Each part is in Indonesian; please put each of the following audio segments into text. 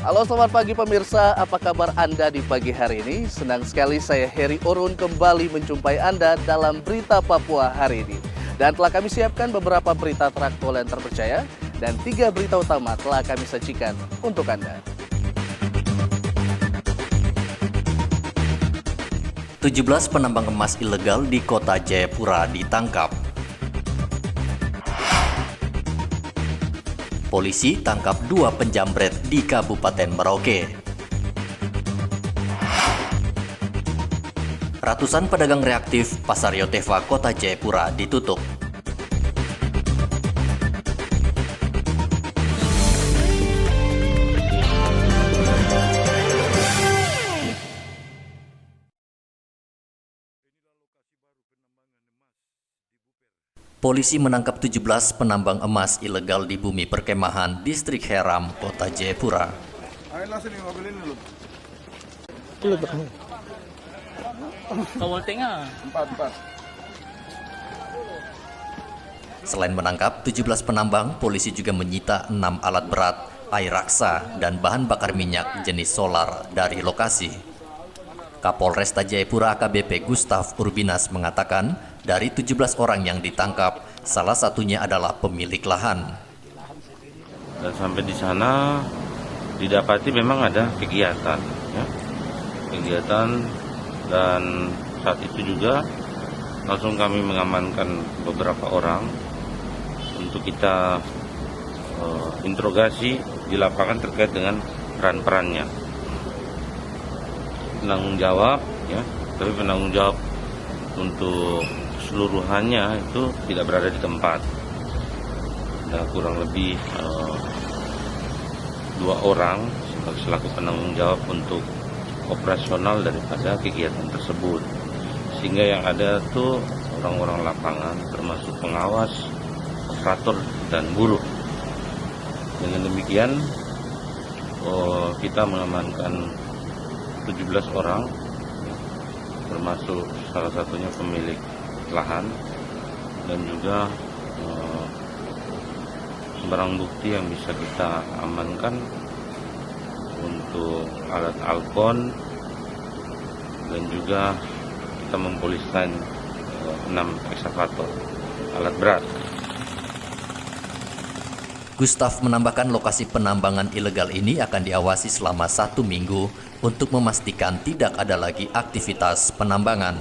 Halo, selamat pagi pemirsa. Apa kabar Anda di pagi hari ini? Senang sekali saya Heri Orun kembali menjumpai Anda dalam Berita Papua hari ini. Dan telah kami siapkan beberapa berita teraktual yang terpercaya dan 3 berita utama telah kami sajikan untuk Anda. 17 penambang emas ilegal di kota Jayapura ditangkap. Polisi tangkap 2 penjamret di Kabupaten Merauke. Ratusan pedagang reaktif Pasar Yotefa Kota Jayapura ditutup. Polisi menangkap 17 penambang emas ilegal di bumi perkemahan Distrik Heram, Kota Jayapura. Selain menangkap 17 penambang, polisi juga menyita 6 alat berat, air raksa, dan bahan bakar minyak jenis solar dari lokasi. Kapolresta Jayapura AKBP Gustav Urbinas mengatakan, dari 17 orang yang ditangkap, salah satunya adalah pemilik lahan. Dan sampai di sana didapati memang ada kegiatan, ya. Kegiatan, dan saat itu juga langsung kami mengamankan beberapa orang untuk kita interogasi di lapangan terkait dengan peran-perannya. Penanggung jawab, ya, tapi penanggung jawab untuk keseluruhannya itu tidak berada di tempat. Ada kurang lebih 2 orang selaku penanggung jawab untuk operasional daripada kegiatan tersebut. Sehingga yang ada tuh orang-orang lapangan termasuk pengawas, operator, dan buruh. Dengan demikian kita mengamankan 17 orang, termasuk salah satunya pemilik lahan, dan juga barang bukti yang bisa kita amankan untuk alat alkon, dan juga kita mempoliskan 6 ekskavator alat berat. Gustav menambahkan lokasi penambangan ilegal ini akan diawasi selama 1 minggu untuk memastikan tidak ada lagi aktivitas penambangan.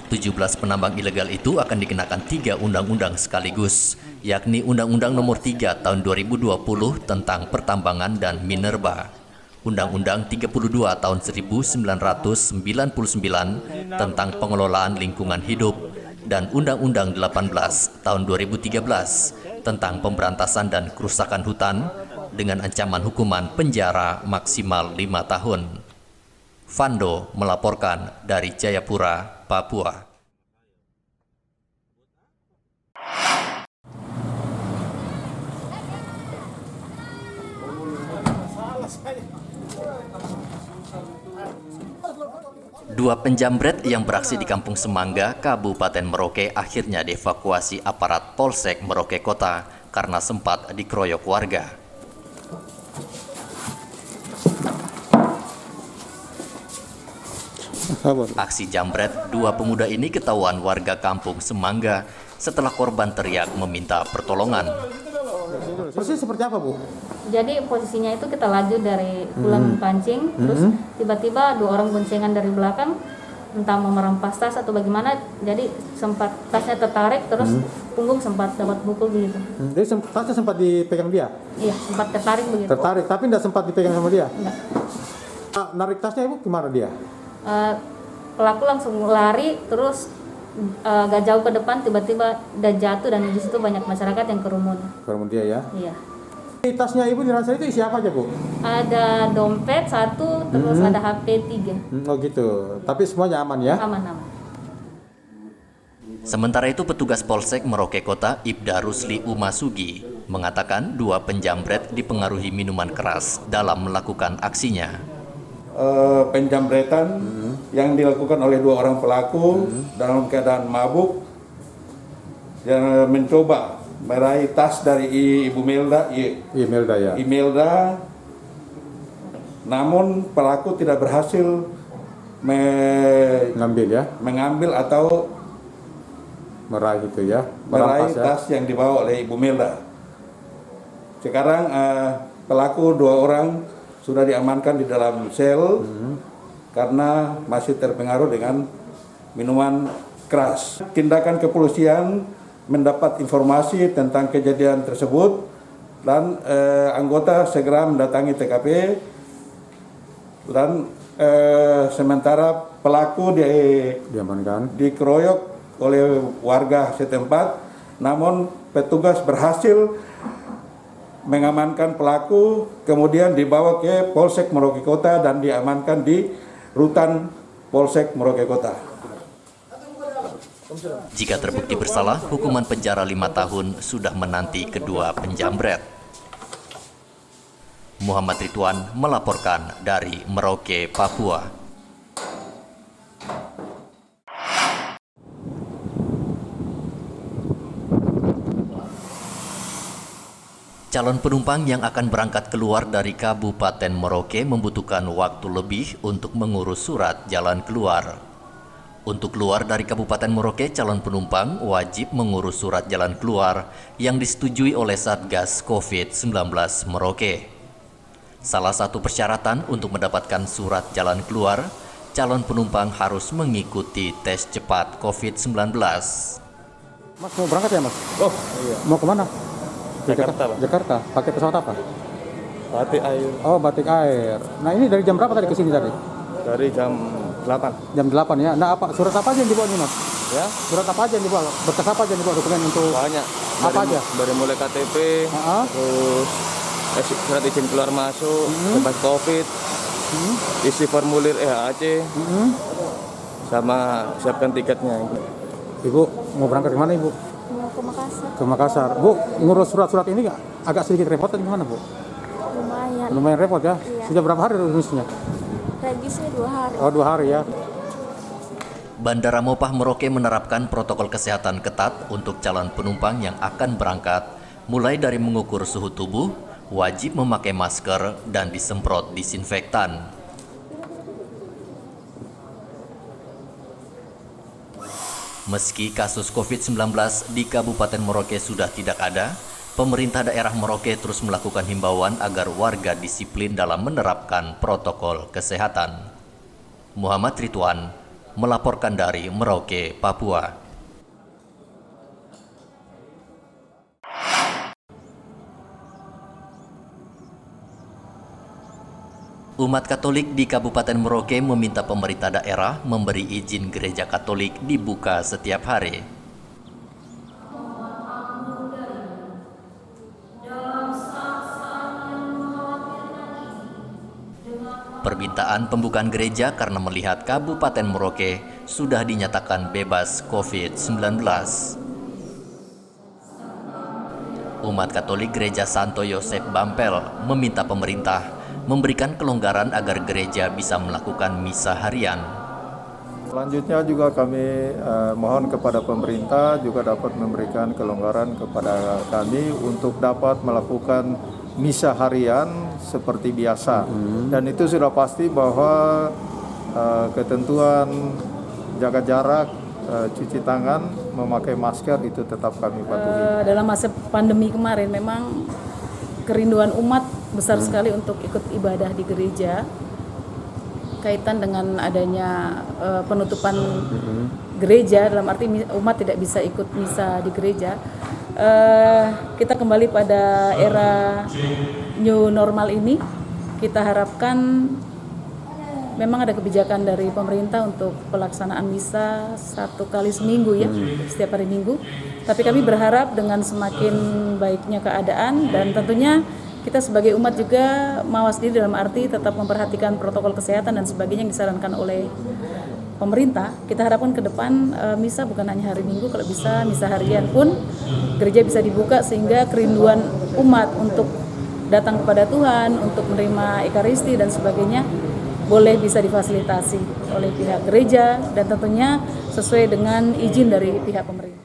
17 penambang ilegal itu akan dikenakan 3 undang-undang sekaligus, yakni Undang-Undang Nomor 3 Tahun 2020 tentang Pertambangan dan Minerba, Undang-Undang 32 Tahun 1999 tentang Pengelolaan Lingkungan Hidup, dan Undang-Undang 18 Tahun 2013 tentang Pemberantasan dan Kerusakan Hutan dengan ancaman hukuman penjara maksimal 5 tahun. Fando melaporkan dari Jayapura, Papua. Dua penjamret yang beraksi di Kampung Semangga, Kabupaten Merauke akhirnya dievakuasi aparat Polsek Merauke Kota karena sempat dikeroyok warga. Aksi jambret 2 pemuda ini ketahuan warga Kampung Semangga setelah korban teriak meminta pertolongan. Persis seperti apa, Bu? Jadi posisinya itu kita laju dari pulang pancing, terus tiba-tiba 2 orang boncengan dari belakang, entah mau merampas tas atau bagaimana, jadi sempat tasnya tertarik, terus punggung sempat dapat pukul begitu. Jadi tasnya sempat dipegang dia? Iya, sempat tertarik begitu. Tertarik, tapi tidak sempat dipegang sama dia? Enggak. Narik tasnya, Ibu, gimana dia? Pelaku langsung lari, terus gak jauh ke depan, tiba-tiba udah jatuh, dan di situ banyak masyarakat yang kerumun. Kerumun dia ya? Iya. Di tasnya Ibu dirasa itu isi apa aja, Bu? Ada dompet 1, terus ada HP 3. Oh gitu, tapi semuanya aman ya? Aman-aman. Sementara itu petugas Polsek Merauke Kota Ibda Rusli Umasugi mengatakan 2 penjambret dipengaruhi minuman keras dalam melakukan aksinya. Penjambretan yang dilakukan oleh 2 orang pelaku dalam keadaan mabuk yang mencoba meraih tas dari Ibu Melda, Imelda ya. Imelda, namun pelaku tidak berhasil Ngambil ya, mengambil atau meraih itu ya. meraih Merampas ya. tas yang dibawa oleh Ibu Melda. Sekarang pelaku 2 orang sudah diamankan di dalam sel karena masih terpengaruh dengan minuman keras. Tindakan kepolisian mendapat informasi tentang kejadian tersebut dan anggota segera mendatangi TKP dan sementara pelaku Diamankan. dikeroyok oleh warga setempat, namun petugas berhasil mengamankan pelaku, kemudian dibawa ke Polsek Merauke Kota dan diamankan di rutan Polsek Merauke Kota. Jika terbukti bersalah, hukuman penjara 5 tahun sudah menanti kedua penjamret. Muhammad Ridwan melaporkan dari Merauke, Papua. Calon penumpang yang akan berangkat keluar dari Kabupaten Merauke membutuhkan waktu lebih untuk mengurus surat jalan keluar. Untuk keluar dari Kabupaten Merauke, calon penumpang wajib mengurus surat jalan keluar yang disetujui oleh Satgas COVID-19 Merauke. Salah satu persyaratan untuk mendapatkan surat jalan keluar, calon penumpang harus mengikuti tes cepat COVID-19. Mas mau berangkat ya Mas? Oh iya, Mau kemana? Jakarta, Pak. Jakarta. Pakai pesawat apa? Batik Air Oh, Batik Air. Nah ini dari jam berapa tadi ke sini tadi? dari jam 8 Jam 8 ya. Nah apa surat apa aja yang dibawa nih Mas? ya, Surat apa aja yang dibawa? Berkas apa aja yang dibawa dokumen untuk? banyak. Apa aja? Dari mulai KTP, Ah, terus surat izin keluar masuk, bebas COVID, isi formulir EHAC, sama siapkan tiketnya. Ibu mau berangkat kemana Ibu? Mau ke Makassar, Ke Makassar. Bu, ngurus surat-surat ini agak sedikit repot atau gimana Bu? lumayan. Lumayan repot ya? Iya. Sudah berapa hari urusnya? Regisnya 2 hari. Oh 2 hari ya. Bandara Mopah Merauke menerapkan protokol kesehatan ketat untuk calon penumpang yang akan berangkat, mulai dari mengukur suhu tubuh, wajib memakai masker, dan disemprot disinfektan. Meski kasus COVID-19 di Kabupaten Merauke sudah tidak ada, pemerintah daerah Merauke terus melakukan himbauan agar warga disiplin dalam menerapkan protokol kesehatan. Muhammad Ridwan melaporkan dari Merauke, Papua. Umat Katolik di Kabupaten Merauke meminta pemerintah daerah memberi izin gereja Katolik dibuka setiap hari. Permintaan pembukaan gereja karena melihat Kabupaten Merauke sudah dinyatakan bebas COVID-19. Umat Katolik Gereja Santo Yosef Bampel meminta pemerintah memberikan kelonggaran agar gereja bisa melakukan misa harian. Selanjutnya juga kami mohon kepada pemerintah juga dapat memberikan kelonggaran kepada kami untuk dapat melakukan misa harian seperti biasa. Dan itu sudah pasti bahwa ketentuan jaga jarak, cuci tangan, memakai masker itu tetap kami patuhi. Dalam masa pandemi kemarin memang kerinduan umat besar sekali untuk ikut ibadah di gereja, kaitan dengan adanya penutupan gereja, dalam arti umat tidak bisa ikut misa di gereja. Kita kembali pada era new normal ini, kita harapkan memang ada kebijakan dari pemerintah untuk pelaksanaan misa 1 kali seminggu ya, setiap hari Minggu. Tapi kami berharap dengan semakin baiknya keadaan dan tentunya kita sebagai umat juga mawas diri dalam arti tetap memperhatikan protokol kesehatan dan sebagainya yang disarankan oleh pemerintah. Kita harapkan ke depan misa bukan hanya hari Minggu, kalau bisa misa harian pun gereja bisa dibuka sehingga kerinduan umat untuk datang kepada Tuhan, untuk menerima ekaristi dan sebagainya boleh bisa difasilitasi oleh pihak gereja dan tentunya sesuai dengan izin dari pihak pemerintah.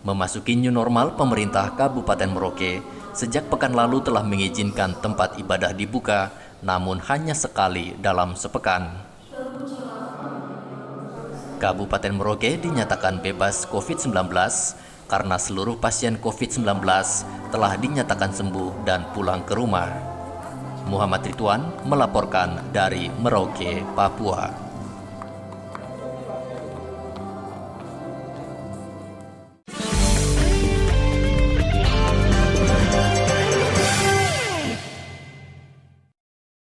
Memasuki new normal, pemerintah Kabupaten Merauke sejak pekan lalu telah mengizinkan tempat ibadah dibuka, namun hanya sekali dalam sepekan. Kabupaten Merauke dinyatakan bebas COVID-19 karena seluruh pasien COVID-19 telah dinyatakan sembuh dan pulang ke rumah. Muhammad Ridwan melaporkan dari Merauke, Papua.